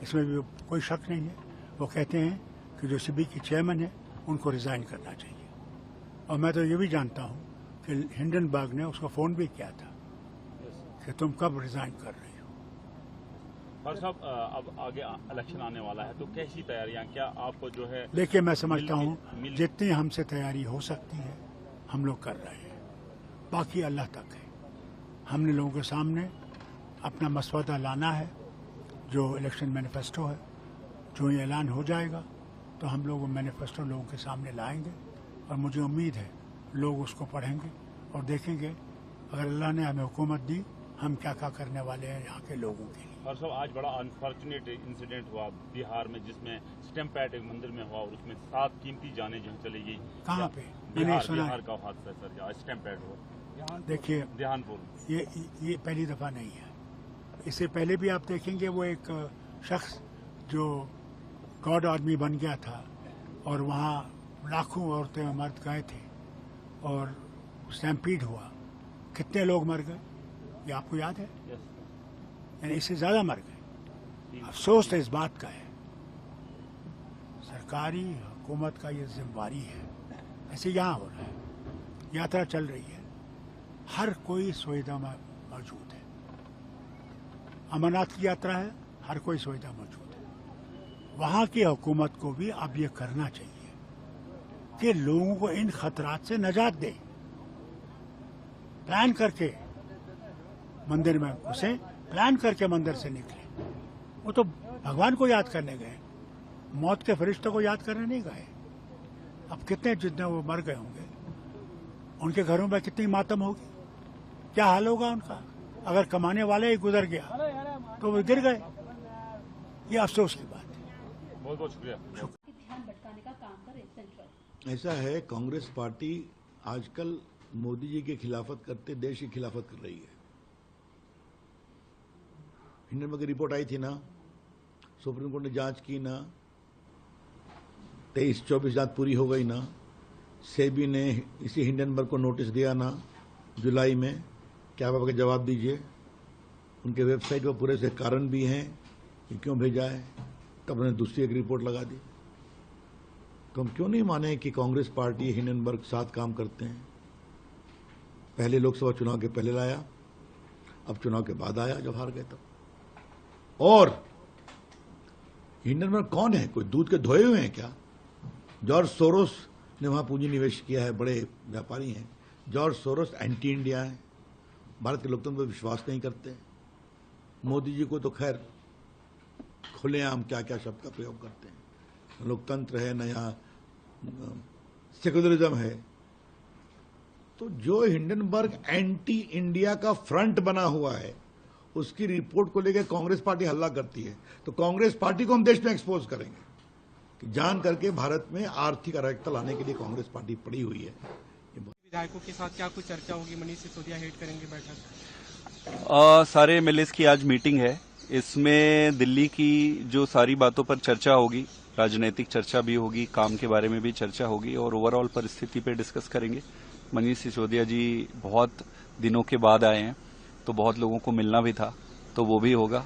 इसमें भी कोई शक नहीं है। वो कहते हैं कि जो सिबी की चेयरमैन है उनको रिजाइन करना चाहिए। और मैं तो ये भी जानता हूँ कि हिंडनबर्ग ने उसको फोन भी किया था कि तुम कब रिजाइन कर रही हो। और साहब अब आगे इलेक्शन आने वाला है तो कैसी तैयारियां, क्या आपको जो है? देखिए, मैं समझता हूँ जितनी हमसे तैयारी हो सकती है हम लोग कर रहे हैं, बाकी अल्लाह तक है। हमने लोगों के सामने अपना मसवदा लाना है, जो इलेक्शन मैनिफेस्टो है, जो ये ऐलान हो जाएगा तो हम लोग वो मैनिफेस्टो लोगों के सामने लाएंगे और मुझे उम्मीद है लोग उसको पढ़ेंगे और देखेंगे अगर अल्लाह ने हमें हुकूमत दी हम क्या क्या करने वाले हैं यहाँ के लोगों के लिए। और सब आज बड़ा अनफॉर्चुनेट इंसिडेंट हुआ बिहार में, जिसमें स्टैम्प पैड एक मंदिर में हुआ और उसमें 7 कीमती जाने जो चली गई। कहाँ पे? बिहार का हादसा सर, जहाँ स्टैम्प पैड हुआ। देखिए, ध्यानपुर ये पहली दफा नहीं है। इससे पहले भी आप देखेंगे वो एक शख्स जो गॉड आदमी बन गया था और वहाँ लाखों औरतें और मर्द गए थे और स्टैम्पीड हुआ, कितने लोग मर गए ये आपको याद है? यानी इससे ज्यादा मर गए। अफसोस तो इस बात का है, सरकारी हुकूमत का ये जिम्मेवारी है। ऐसे यहाँ हो रहा है, यात्रा चल रही है, हर कोई सुविधा में मौजूद है। अमरनाथ की यात्रा है, हर कोई सुविधा मौजूद है। वहाँ की हुकूमत को भी अब ये करना चाहिए कि लोगों को इन खतरात से निजात दे, प्लान करके मंदिर में घुसे, प्लान करके मंदिर से निकले। वो तो भगवान को याद करने गए, मौत के फरिश्तों को याद करने नहीं गए। अब कितने जितने वो मर गए होंगे, उनके घरों में कितनी मातम होगी, क्या हाल होगा उनका। अगर कमाने वाले ही गुजर गया तो वो गिर गए। ये अफसोस की बात है। बहुत बहुत शुक्रिया। ध्यान भटकाने का काम करे सेंट्रल। ऐसा है, कांग्रेस पार्टी आजकल मोदी जी की खिलाफत करते देश की खिलाफत कर रही है। हिंडनबर्ग की रिपोर्ट आई थी ना, सुप्रीम कोर्ट ने जांच की ना, 23-24 जांच पूरी हो गई ना, सेबी ने इसी हिंडनबर्ग को नोटिस दिया ना जुलाई में। क्या आप आपके जवाब दीजिए। उनके वेबसाइट पर पूरे से कारण भी हैं कि क्यों भेजा है, तब उन्होंने दूसरी एक रिपोर्ट लगा दी। तो हम क्यों नहीं माने कि कांग्रेस पार्टी हिंडनबर्ग साथ काम करते हैं। पहले लोकसभा चुनाव के पहले लाया, अब चुनाव के बाद आया जब हार गए तब। और हिंडनबर्ग कौन है, कोई दूध के धोए हुए हैं क्या? जॉर्ज सोरोस ने वहां पूंजी निवेश किया है, बड़े व्यापारी हैं। जॉर्ज सोरोस एंटी इंडिया है, भारत के लोकतंत्र पर विश्वास नहीं करते। मोदी जी को तो खैर खुलेआम क्या क्या शब्द का प्रयोग करते हैं। लोकतंत्र है, नया सेक्युलरिज्म है। तो जो हिंडनबर्ग एंटी इंडिया का फ्रंट बना हुआ है, उसकी रिपोर्ट को लेकर कांग्रेस पार्टी हल्ला करती है, तो कांग्रेस पार्टी को हम देश में एक्सपोज करेंगे कि जान करके भारत में आर्थिक अराजकता लाने के लिए कांग्रेस पार्टी पड़ी हुई है। विधायकों के साथ क्या कुछ चर्चा होगी? मनीष सिसोदिया हेड करेंगे बैठक? सारे एमएलएस की आज मीटिंग है। इसमें दिल्ली की जो सारी बातों पर चर्चा होगी, राजनीतिक चर्चा भी होगी, काम के बारे में भी चर्चा होगी और ओवरऑल परिस्थिति पे डिस्कस करेंगे। मनीष सिसोदिया जी बहुत दिनों के बाद आए हैं, तो बहुत लोगों को मिलना भी था, तो वो भी होगा।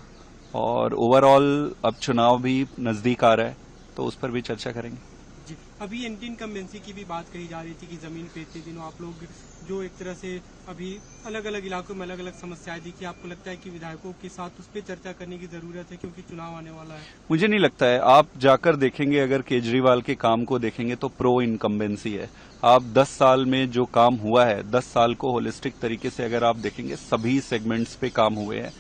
और ओवरऑल अब चुनाव भी नजदीक आ रहा है, तो उस पर भी चर्चा करेंगे। जी, अभी एंटी इनकम्बेंसी की भी बात कही जा रही थी कि जमीन पे इतने दिनों आप लोग जो एक तरह से अभी अलग अलग इलाकों में अलग अलग समस्याएं दिखी, आपको लगता है कि विधायकों के साथ उस पर चर्चा करने की जरूरत है क्योंकि चुनाव आने वाला है? मुझे नहीं लगता है। आप जाकर देखेंगे, अगर केजरीवाल के काम को देखेंगे तो प्रो इनकम्बेंसी है। आप 10 साल में जो काम हुआ है, 10 साल को होलिस्टिक तरीके से अगर आप देखेंगे, सभी सेगमेंट्स पे काम हुए हैं।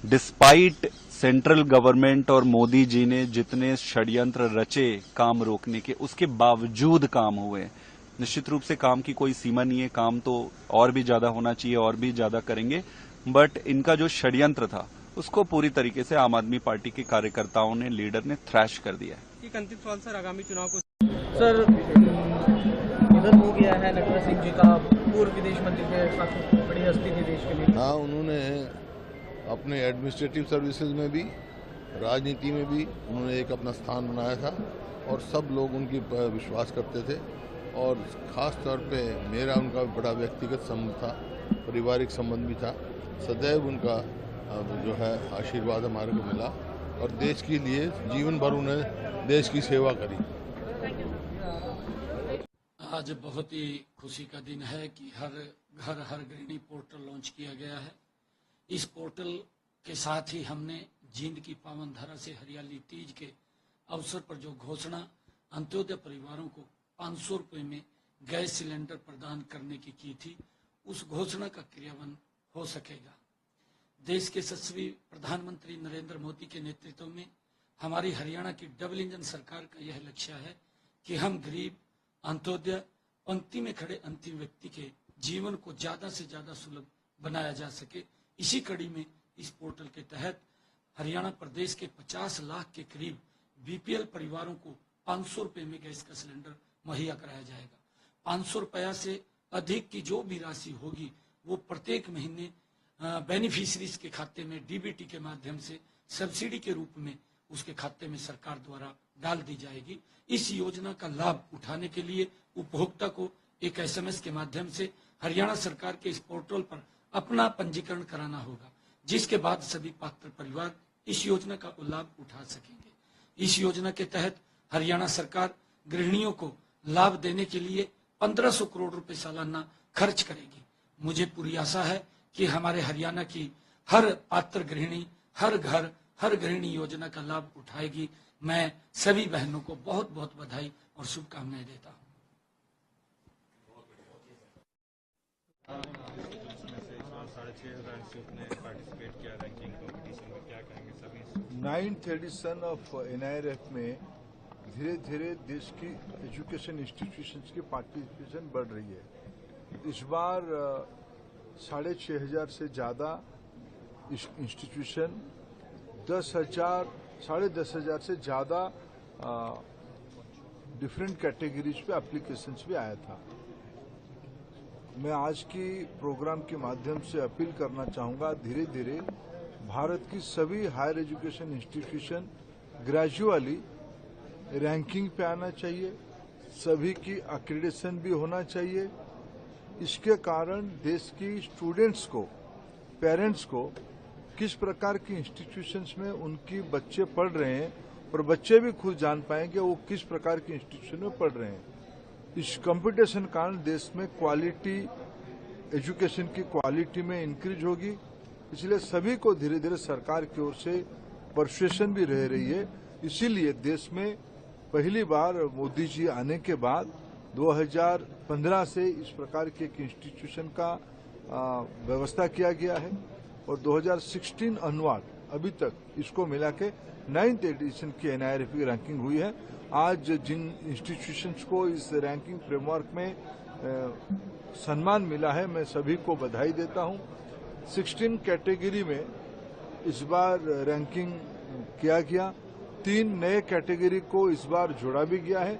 डिस्पाइट सेंट्रल गवर्नमेंट और मोदी जी ने जितने षड्यंत्र रचे काम रोकने के, उसके बावजूद काम हुए हैं। निश्चित रूप से काम की कोई सीमा नहीं है, काम तो और भी ज्यादा होना चाहिए, और भी ज्यादा करेंगे। बट इनका जो षड्यंत्र था, उसको पूरी तरीके से आम आदमी पार्टी के कार्यकर्ताओं ने, लीडर ने थ्रैश कर दिया है। एक अंतिम सवाल सर, आगामी चुनाव को सर निधन हो गया है नटवर सिंह जी का, पूर्व विदेश मंत्री के साथ बड़ी हस्ती थी देश के लिए। हाँ, उन्होंने अपने एडमिनिस्ट्रेटिव सर्विसेज में भी, राजनीति में भी उन्होंने एक अपना स्थान बनाया था और सब लोग उनकी विश्वास करते थे। और ख़ास तौर पे मेरा उनका बड़ा व्यक्तिगत संबंध था, पारिवारिक संबंध भी था। सदैव उनका जो है आशीर्वाद हमारे को मिला और देश के लिए जीवन भर उन्हें देश की सेवा करी। आज बहुत ही खुशी का दिन है कि हर घर हर गृहिणी पोर्टल लॉन्च किया गया है। इस पोर्टल के साथ ही हमने जींद की पावन धरा से हरियाली तीज के अवसर पर जो घोषणा अंत्योदय परिवारों को 500 रुपये में गैस सिलेंडर प्रदान करने की थी, उस घोषणा का क्रियान्वयन हो सकेगा। देश के यशस्वी प्रधानमंत्री नरेंद्र मोदी के नेतृत्व में हमारी हरियाणा की डबल इंजन सरकार का यह लक्ष्य है कि हम गरीब, अंत्योदय, पंक्ति में खड़े अंतिम व्यक्ति के जीवन को ज्यादा से ज्यादा सुलभ बनाया जा सके। इसी कड़ी में इस पोर्टल के तहत हरियाणा प्रदेश के 50 लाख के करीब बीपीएल परिवारों को 500 रुपये में गैस का सिलेंडर मुहैया कराया जाएगा। 500 रुपया से अधिक की जो भी राशि होगी वो प्रत्येक महीने बेनिफिशरीज के खाते में डीबीटी के माध्यम से सब्सिडी के रूप में उसके खाते में सरकार द्वारा डाल दी जाएगी। इस योजना का लाभ उठाने के लिए उपभोक्ता को एक एसएमएस के माध्यम से हरियाणा सरकार के इस पोर्टल पर अपना पंजीकरण कराना होगा, जिसके बाद सभी पात्र परिवार इस योजना का लाभ उठा सकेंगे। इस योजना के तहत हरियाणा सरकार गृहिणियों को लाभ देने के लिए 1500 करोड़ रुपए सालाना खर्च करेगी। मुझे पूरी आशा है कि हमारे हरियाणा की हर पात्र गृहिणी, हर घर हर गृहिणी योजना का लाभ उठाएगी। मैं सभी बहनों को बहुत बहुत बधाई और शुभकामनाएं देता हूँ। 9th एडिशन ऑफ NIRF में धीरे धीरे देश की एजुकेशन इंस्टीट्यूशंस की पार्टिसिपेशन बढ़ रही है। इस बार 6,500 से ज़्यादा इंस्टीट्यूशन, 10,000 से ज़्यादा डिफरेंट कैटेगरीज पे एप्लीकेशंस भी आया था। मैं आज की प्रोग्राम के माध्यम से अपील करना चाहूँगा, धीरे धीरे भारत की सभी higher education institution gradually ranking पे आना चाहिए, सभी की एक्रेडिटेशन भी होना चाहिए। इसके कारण देश की स्टूडेंट्स को, पेरेंट्स को किस प्रकार की इंस्टीट्यूशंस में उनकी बच्चे पढ़ रहे हैं और बच्चे भी खुद जान पाएंगे वो किस प्रकार की इंस्टीट्यूशन में पढ़ रहे हैं। इस कंपटीशन कारण देश में क्वालिटी, एजुकेशन की क्वालिटी में इंक्रीज होगी। इसलिए सभी को धीरे धीरे सरकार की ओर से परसुएशन भी रह रही है। इसीलिए देश में पहली बार मोदी जी आने के बाद 2015 से इस प्रकार के एक इंस्टीट्यूशन का व्यवस्था किया गया है और 2016 अनवर्ड अभी तक इसको मिला के 9th एडिशन की NIRF की रैंकिंग हुई है। आज जिन इंस्टीट्यूशंस को इस रैंकिंग फ्रेमवर्क में सम्मान मिला है, मैं सभी को बधाई देता हूं। 16 कैटेगरी में इस बार रैंकिंग किया गया, 3 नए कैटेगरी को इस बार जोड़ा भी गया है।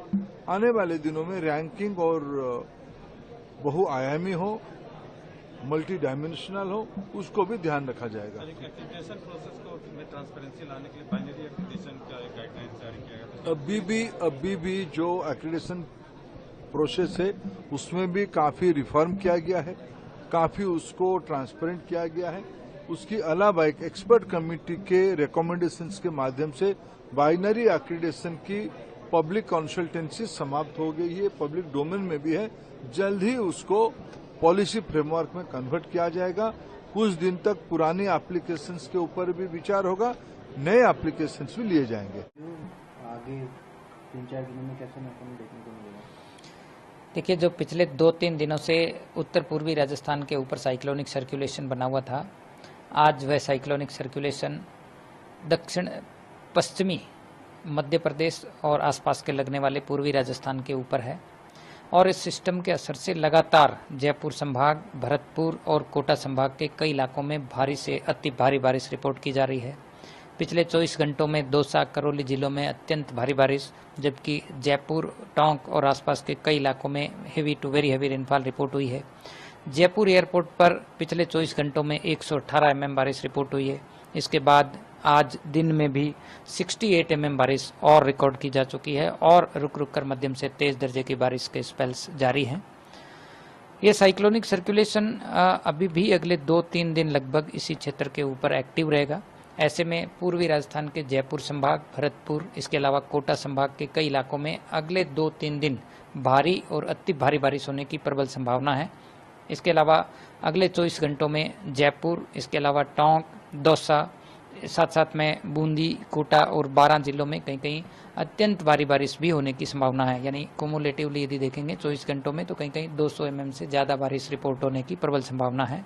आने वाले दिनों में रैंकिंग और बहुआयामी हो, मल्टी डायमेंशनल हो, उसको भी ध्यान रखा जाएगा। एक्रीडिटेशन प्रोसेस को में ट्रांसपेरेंसी लाने के लिए बाइनरी एक्रीडिटेशन का गाइडलाइन जारी किया गया। अभी भी जो एक्रीडिटेशन प्रोसेस है उसमें भी काफी रिफॉर्म किया गया है, काफी उसको ट्रांसपेरेंट किया गया है। उसके अलावा एक एक्सपर्ट कमेटी के रिकमेंडेशंस के माध्यम से बाइनरी एक्रीडिटेशन की पब्लिक कंसल्टेंसी समाप्त हो गई है, पब्लिक डोमेन में भी है। जल्द ही उसको पॉलिसी फ्रेमवर्क में कन्वर्ट किया जाएगा। कुछ दिन तक पुरानी एप्लीकेशंस के ऊपर भी विचार होगा, नए एप्लीकेशंस भी लिए जाएंगे। आगे 3-4 दिनों में कैसे मौसम देखने को मिलेगा? देखिए, जो पिछले 2-3 दिनों से उत्तर पूर्वी राजस्थान के ऊपर साइक्लोनिक सर्कुलेशन बना हुआ था, आज वह साइक्लोनिक सर्कुलेशन दक्षिण पश्चिमी मध्य प्रदेश और आसपास के लगने वाले पूर्वी राजस्थान के ऊपर है और इस सिस्टम के असर से लगातार जयपुर संभाग, भरतपुर और कोटा संभाग के कई इलाकों में भारी से अति भारी बारिश रिपोर्ट की जा रही है। पिछले 24 घंटों में दौसा, करौली जिलों में अत्यंत भारी बारिश, जबकि जयपुर, टोंक और आसपास के कई इलाकों में heavy to very heavy rainfall report हुई है। जयपुर एयरपोर्ट पर पिछले 24 घंटों में 118 mm बारिश रिपोर्ट हुई है। इसके बाद आज दिन में भी 68 mm बारिश और रिकॉर्ड की जा चुकी है और रुक रुक कर मध्यम से तेज दर्जे की बारिश के स्पेल्स जारी हैं। ये साइक्लोनिक सर्कुलेशन अभी भी अगले 2-3 दिन लगभग इसी क्षेत्र के ऊपर एक्टिव रहेगा। ऐसे में पूर्वी राजस्थान के जयपुर संभाग, भरतपुर, इसके अलावा कोटा संभाग के कई इलाकों में अगले 2-3 दिन भारी और अति भारी बारिश होने की प्रबल संभावना है। इसके अलावा अगले 24 घंटों में जयपुर, इसके अलावा टोंक, दौसा, साथ साथ में बूंदी, कोटा और 12 जिलों में कहीं कहीं अत्यंत भारी बारिश भी होने की संभावना है। यानी कुमुलेटिवली यदि देखेंगे 24 घंटों में तो कहीं कहीं 200 mm से ज़्यादा बारिश रिपोर्ट होने की प्रबल संभावना है।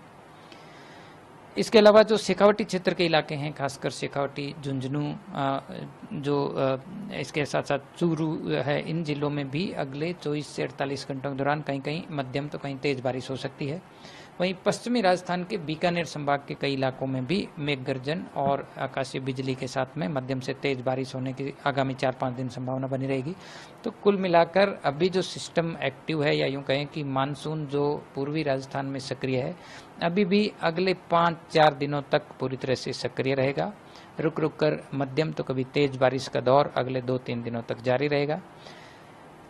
इसके अलावा जो शेखावटी क्षेत्र के इलाके हैं, खासकर शेखावटी, झुंझुनू, जो इसके साथ साथ चूरू है, इन जिलों में भी अगले 24 से 48 घंटों के दौरान कहीं कहीं मध्यम तो कहीं तेज बारिश हो सकती है। वहीं पश्चिमी राजस्थान के बीकानेर संभाग के कई इलाकों में भी मेघ गर्जन और आकाशीय बिजली के साथ में मध्यम से तेज बारिश होने की आगामी 4-5 दिन संभावना बनी रहेगी। तो कुल मिलाकर अभी जो सिस्टम एक्टिव है, या यूं कहें कि मानसून जो पूर्वी राजस्थान में सक्रिय है, अभी भी अगले 5-4 दिनों तक पूरी तरह से सक्रिय रहेगा। रुक रुक कर मध्यम तो कभी तेज बारिश का दौर अगले 2-3 दिनों तक जारी रहेगा।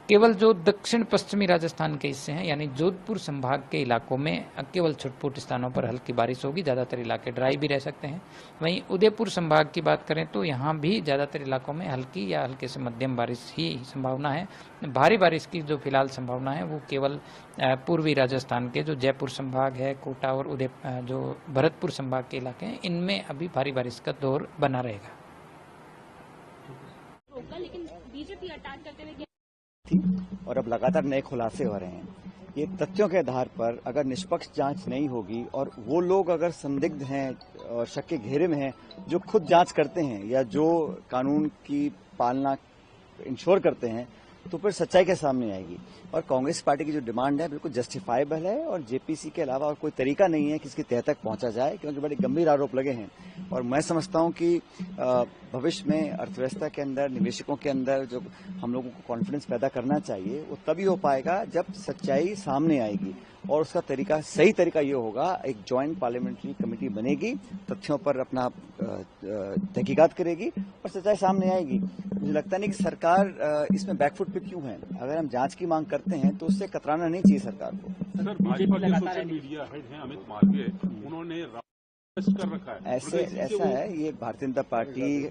केवल जो दक्षिण पश्चिमी राजस्थान के हिस्से हैं, यानी जोधपुर संभाग के इलाकों में केवल छुटपुट स्थानों पर हल्की बारिश होगी, ज़्यादातर इलाके ड्राई भी रह सकते हैं। वहीं उदयपुर संभाग की बात करें तो यहाँ भी ज़्यादातर इलाकों में हल्की या हल्के से मध्यम बारिश ही संभावना है। भारी बारिश की जो फिलहाल संभावना है वो केवल पूर्वी राजस्थान के जो जयपुर संभाग है, कोटा और जो भरतपुर संभाग के इलाके हैं, इनमें अभी भारी बारिश का दौर बना रहेगा। लेकिन बीजेपी अटैक करते हुए और अब लगातार नए खुलासे हो रहे हैं। ये तथ्यों के आधार पर अगर निष्पक्ष जांच नहीं होगी और वो लोग अगर संदिग्ध हैं और शक के घेरे में हैं, जो खुद जांच करते हैं या जो कानून की पालना इंश्योर करते हैं, तो फिर सच्चाई के सामने आएगी। और कांग्रेस पार्टी की जो डिमांड है बिल्कुल जस्टिफाइबल है और जेपीसी के अलावा और कोई तरीका नहीं है कि इसकी तह तक पहुंचा जाए, क्योंकि बड़े गंभीर आरोप लगे हैं। और मैं समझता हूं कि भविष्य में अर्थव्यवस्था के अंदर, निवेशकों के अंदर जो हम लोगों को कॉन्फिडेंस पैदा करना चाहिए, वो तभी हो पाएगा जब सच्चाई सामने आएगी। और उसका तरीका, सही तरीका ये होगा, एक ज्वाइंट पार्लियामेंट्री कमेटी बनेगी, तथ्यों पर अपना तहकीकात करेगी और सच्चाई सामने आएगी। मुझे लगता नहीं कि सरकार इसमें बैकफुट पे क्यों है। अगर हम जांच की मांग करते हैं तो उससे कतराना नहीं चाहिए सरकार को। सर, भाजपा के सोशल मीडिया हेड हैं अमित मालवीय, उन्होंने कर रखा है। ऐसा है, ये भारतीय जनता पार्टी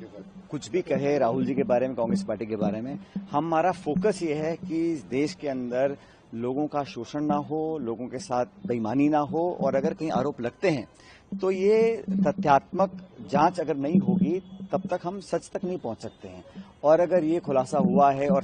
कुछ भी कहे राहुल जी के बारे में, कांग्रेस पार्टी के बारे में, हमारा फोकस ये है कि इस देश के अंदर लोगों का शोषण ना हो, लोगों के साथ बेईमानी ना हो, और अगर कहीं आरोप लगते हैं तो ये तथ्यात्मक जांच अगर नहीं होगी तब तक हम सच तक नहीं पहुंच सकते हैं। और अगर ये खुलासा हुआ है और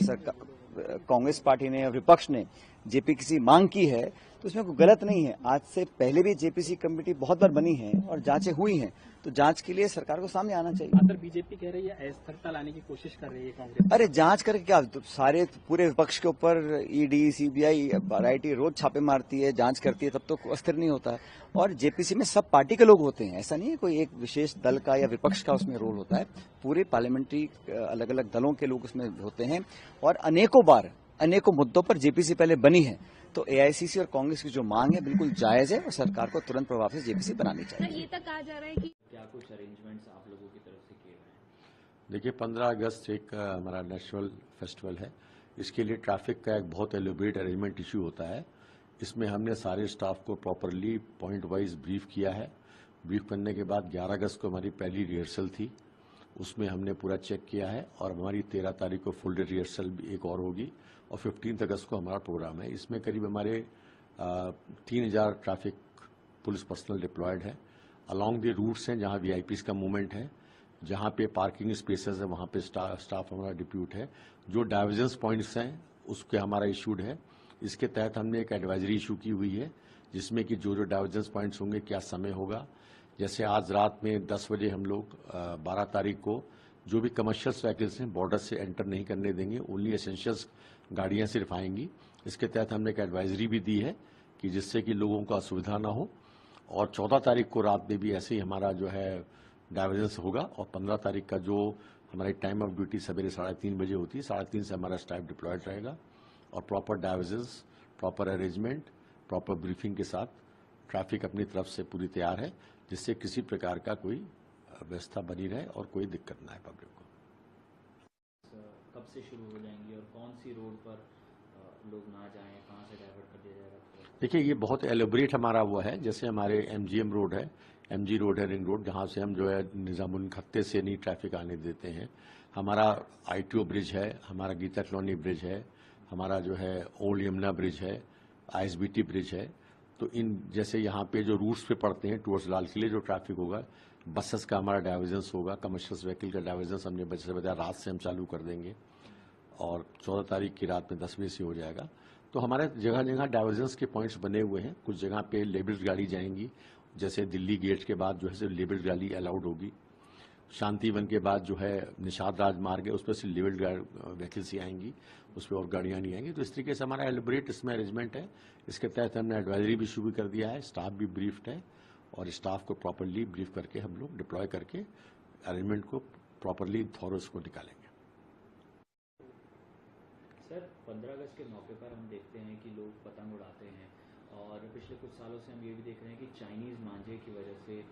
कांग्रेस पार्टी ने और विपक्ष ने जेपी की मांग की है, तो तो इसमें कोई गलत नहीं है। आज से पहले भी जेपीसी कमेटी बहुत बार बनी है और जांचें हुई हैं, तो जांच के लिए सरकार को सामने आना चाहिए। अगर बीजेपी कह रही है अस्थिरता लाने की कोशिश कर रही है कांग्रेस, अरे जांच करके क्या, तो सारे पूरे विपक्ष के ऊपर ईडी, सीबीआई, आईटी रोज छापे मारती है, जांच करती है, तब तो अस्थिर नहीं होता है। और जेपीसी में सब पार्टी के लोग होते हैं, ऐसा नहीं है कोई एक विशेष दल का या विपक्ष का उसमें रोल होता है। पूरे पार्लियामेंट्री अलग अलग दलों के लोग उसमें होते हैं और अनेकों मुद्दों पर जेपीसी पहले बनी है। तो एआईसीसी और कांग्रेस की जो मांग है बिल्कुल जायज है और सरकार को तुरंत प्रभाव से जेपीसी बनानी चाहिए। ये तक कहा जा रहा है कि क्या कुछ अरेंजमेंट्स आप लोगों की तरफ से किए गए हैं? देखिए, 15 अगस्त एक हमारा नेशनल फेस्टिवल है। इसके लिए ट्रैफिक का एक बहुत एलिब्रेट अरेंजमेंट इशू होता है। इसमें हमने सारे स्टाफ को प्रॉपरली पॉइंट वाइज ब्रीफ किया है। ब्रीफ करने के बाद 11 अगस्त को हमारी पहली रिहर्सल थी, उसमें हमने पूरा चेक किया है और हमारी 13 तारीख को फुल डे रिहर्सल भी एक और होगी और 15 अगस्त को हमारा प्रोग्राम है। इसमें करीब हमारे 3000 ट्रैफिक पुलिस पर्सनल डिप्लॉयड है। अलॉन्ग द रूट्स हैं जहां वीआईपीज का मूवमेंट है, जहां पे पार्किंग स्पेसेस है वहां पे स्टाफ हमारा डिप्यूट है। जो डाइवर्जेंस पॉइंट्स हैं उसके हमारा इशूड है। इसके तहत हमने एक एडवाइजरी इशू की हुई है जिसमें कि जो डाइवर्जेंस पॉइंट्स होंगे क्या समय होगा। जैसे आज रात में 10 बजे हम लोग 12 तारीख को जो भी कमर्शियल व्हीकल्स हैं बॉर्डर से एंटर नहीं करने देंगे, ओनली एसेंशियल्स गाड़ियां सिर्फ आएंगी। इसके तहत हमने एक एडवाइजरी भी दी है कि जिससे कि लोगों को असुविधा ना हो। और 14 तारीख को रात में भी ऐसे ही हमारा जो है डाइवर्जेंस होगा और 15 तारीख का जो हमारी टाइम ऑफ ड्यूटी सवेरे 3:30 बजे होती है, 3:30 से हमारा स्टाफ डिप्लॉयड रहेगा और proper divergence, proper arrangement, proper briefing के साथ ट्रैफिक अपनी तरफ से पूरी तैयार है जिससे किसी प्रकार का कोई व्यवस्था बनी रहे और कोई दिक्कत ना आए पब्लिक को। कब से शुरू हो जाएंगी और कौन सी रोड पर लोग ना जाएं, कहां से डाइवर्ट कर दिया जाएगा? देखिए, ये बहुत एलोबरेट हमारा हुआ है। जैसे हमारे एमजीएम रोड है, एमजी रोड है, रिंग रोड, जहां से हम जो है निजामुद्दीन खत्ते से नहीं ट्रैफिक आने देते हैं। हमारा आईटीओ ब्रिज है, हमारा गीता कॉलोनी ब्रिज है, हमारा जो है ओल्ड यमुना ब्रिज है, आईएसबीटी ब्रिज है। तो इन जैसे यहाँ पे जो रूट्स पे पड़ते हैं टूवर्ड्स लाल किले जो ट्रैफिक होगा, बसेस का हमारा डाइवर्जेंस होगा, कमर्शियल व्हीकल का डाइवर्जेंस हमने बच्चे बताया रात से हम चालू कर देंगे और 14 तारीख की रात में 10 बजे से हो जाएगा। तो हमारे जगह जगह डाइवर्जेंस के पॉइंट्स बने हुए हैं। कुछ जगह पे लेबल्ड गाड़ी जाएंगी, जैसे दिल्ली गेट के बाद जो है लेबल्ड गाड़ी अलाउड होगी। शांतिवन के बाद जो है निषाद राजमार्ग है, उस पर सिर्फ लेबल्ड व्हीकल्स ही आएंगी, उस पर और गाड़ियां नहीं आएंगी। तो इस तरीके से हमारा एलिब्रेट इसमें अरेंजमेंट है। इसके तहत हमने एडवाइजरी भी शुरू कर दिया है, स्टाफ भी ब्रीफ्ड है और स्टाफ को प्रॉपरली ब्रीफ करके हम लोग डिप्लॉय करके अरेंजमेंट को प्रॉपरली थॉरस को निकालेंगे। सर, 15 अगस्त के मौके पर हम देखते हैं कि लोग पतंग उड़ाते हैं और पिछले कुछ सालों से हम ये भी देख रहे हैं कि चाइनीज मांझे की वजह से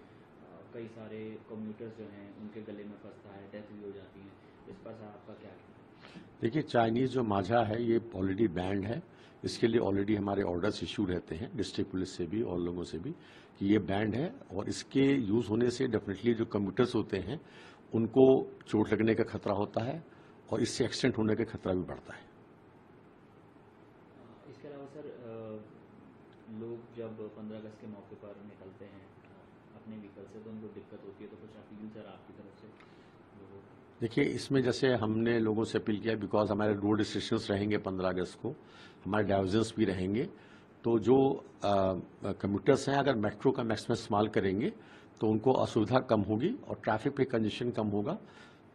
कई सारे कम्यूटर्स जो हैं उनके गले में फंसता है, डेथ भी हो जाती है। इस पर सर आपका क्या कहना है? देखिए, चाइनीज जो मांझा है ये ऑलरेडी बैंड है। इसके लिए ऑलरेडी हमारे ऑर्डर्स इशू रहते हैं डिस्ट्रिक्ट पुलिस से भी और लोगों से भी कि ये बैंड है और इसके यूज होने से डेफिनेटली जो कम्यूटर्स होते हैं उनको चोट लगने का खतरा होता है और इससे एक्सीडेंट होने का खतरा भी बढ़ता है। इसके अलावा सर, लोग जब 15 अगस्त के मौके पर निकलते हैं अपने व्हीकल से तो उनको दिक्कत होती है, तो कुछ अपील सर आपकी तरफ से? देखिए, इसमें जैसे हमने लोगों से अपील किया, बिकॉज हमारे रोड रिस्ट्रिक्शंस रहेंगे 15 अगस्त को, हमारे डाइवर्जेंस भी रहेंगे, तो जो कम्यूटर्स हैं अगर मेट्रो का मैक्सिमम इस्तेमाल करेंगे तो उनको असुविधा कम होगी और ट्रैफिक पे कंजेशन कम होगा,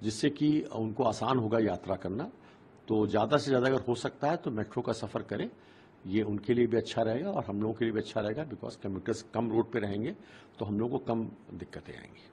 जिससे कि उनको आसान होगा यात्रा करना। तो ज़्यादा से ज़्यादा अगर हो सकता है तो मेट्रो का सफ़र करें, ये उनके लिए भी अच्छा रहेगा और हम लोगों के लिए भी अच्छा रहेगा, बिकॉज कम्यूटर्स कम रोड पे रहेंगे तो हम लोगों को कम दिक्कतें आएंगी।